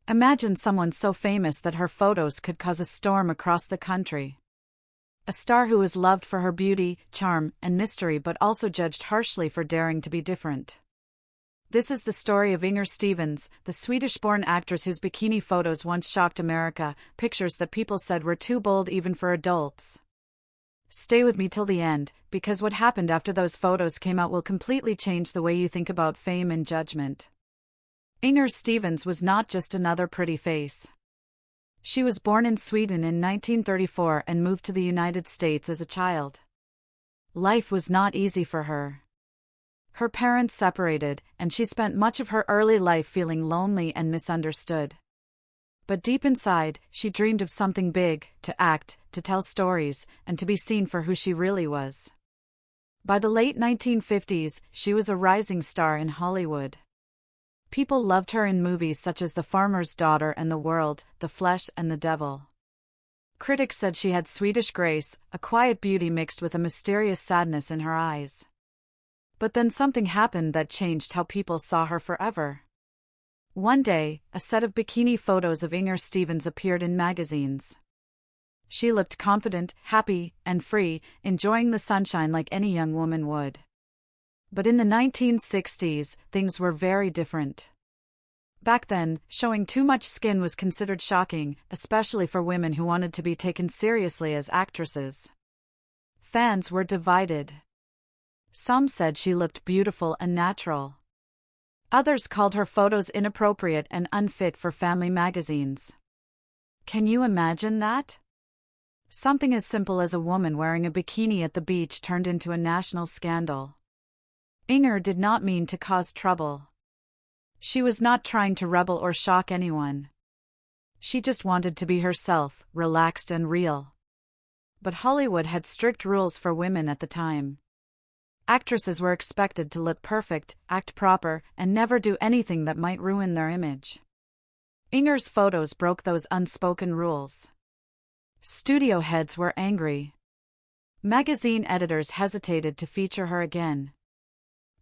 Imagine someone so famous that her photos could cause a storm across the country. A star who is loved for her beauty, charm, and mystery but also judged harshly for daring to be different. This is the story of Inger Stevens, the Swedish-born actress whose bikini photos once shocked America, pictures that people said were too bold even for adults. Stay with me till the end, because what happened after those photos came out will completely change the way you think about fame and judgment. Inger Stevens was not just another pretty face. She was born in Sweden in 1934 and moved to the United States as a child. Life was not easy for her. Her parents separated, and she spent much of her early life feeling lonely and misunderstood. But deep inside, she dreamed of something big, to act, to tell stories, and to be seen for who she really was. By the late 1950s, she was a rising star in Hollywood. People loved her in movies such as The Farmer's Daughter and The World, The Flesh and the Devil. Critics said she had Swedish grace, a quiet beauty mixed with a mysterious sadness in her eyes. But then something happened that changed how people saw her forever. One day, a set of bikini photos of Inger Stevens appeared in magazines. She looked confident, happy, and free, enjoying the sunshine like any young woman would. But in the 1960s, things were very different. Back then, showing too much skin was considered shocking, especially for women who wanted to be taken seriously as actresses. Fans were divided. Some said she looked beautiful and natural. Others called her photos inappropriate and unfit for family magazines. Can you imagine that? Something as simple as a woman wearing a bikini at the beach turned into a national scandal. Inger did not mean to cause trouble. She was not trying to rebel or shock anyone. She just wanted to be herself, relaxed and real. But Hollywood had strict rules for women at the time. Actresses were expected to look perfect, act proper, and never do anything that might ruin their image. Inger's photos broke those unspoken rules. Studio heads were angry. Magazine editors hesitated to feature her again.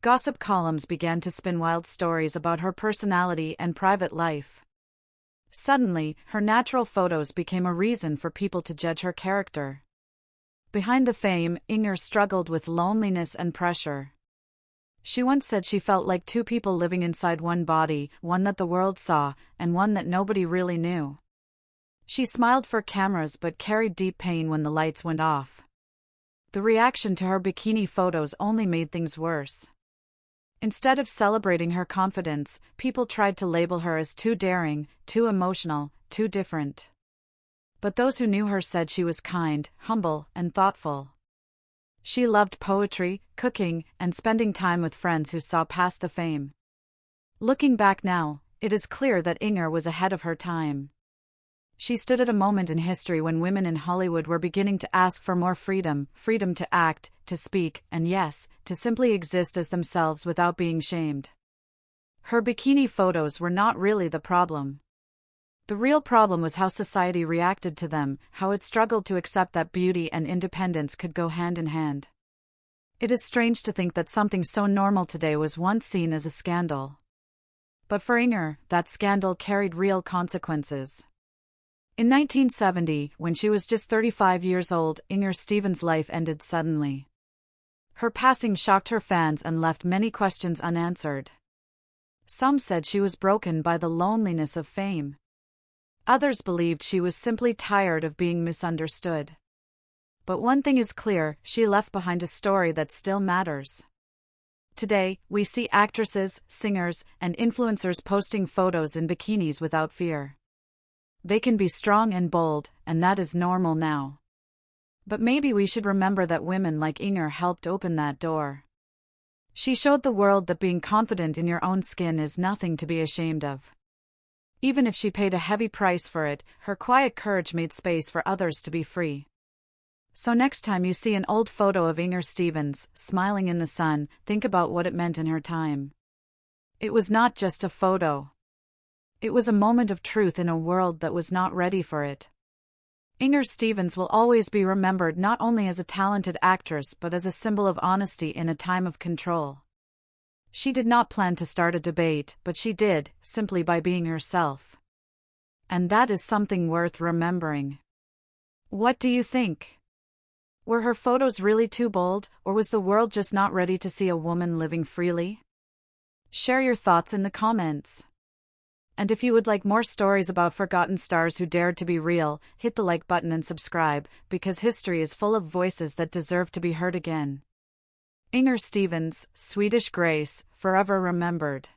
Gossip columns began to spin wild stories about her personality and private life. Suddenly, her natural photos became a reason for people to judge her character. Behind the fame, Inger struggled with loneliness and pressure. She once said she felt like two people living inside one body, one that the world saw, and one that nobody really knew. She smiled for cameras but carried deep pain when the lights went off. The reaction to her bikini photos only made things worse. Instead of celebrating her confidence, people tried to label her as too daring, too emotional, too different. But those who knew her said she was kind, humble, and thoughtful. She loved poetry, cooking, and spending time with friends who saw past the fame. Looking back now, it is clear that Inger was ahead of her time. She stood at a moment in history when women in Hollywood were beginning to ask for more freedom, freedom to act, to speak, and yes, to simply exist as themselves without being shamed. Her bikini photos were not really the problem. The real problem was how society reacted to them, how it struggled to accept that beauty and independence could go hand in hand. It is strange to think that something so normal today was once seen as a scandal. But for Inger, that scandal carried real consequences. In 1970, when she was just 35 years old, Inger Stevens' life ended suddenly. Her passing shocked her fans and left many questions unanswered. Some said she was broken by the loneliness of fame. Others believed she was simply tired of being misunderstood. But one thing is clear, she left behind a story that still matters. Today, we see actresses, singers, and influencers posting photos in bikinis without fear. They can be strong and bold, and that is normal now. But maybe we should remember that women like Inger helped open that door. She showed the world that being confident in your own skin is nothing to be ashamed of. Even if she paid a heavy price for it, her quiet courage made space for others to be free. So next time you see an old photo of Inger Stevens, smiling in the sun, think about what it meant in her time. It was not just a photo. It was a moment of truth in a world that was not ready for it. Inger Stevens will always be remembered not only as a talented actress but as a symbol of honesty in a time of control. She did not plan to start a debate, but she did, simply by being herself. And that is something worth remembering. What do you think? Were her photos really too bold, or was the world just not ready to see a woman living freely? Share your thoughts in the comments. And if you would like more stories about forgotten stars who dared to be real, hit the like button and subscribe, because history is full of voices that deserve to be heard again. Inger Stevens, Swedish Grace, forever remembered.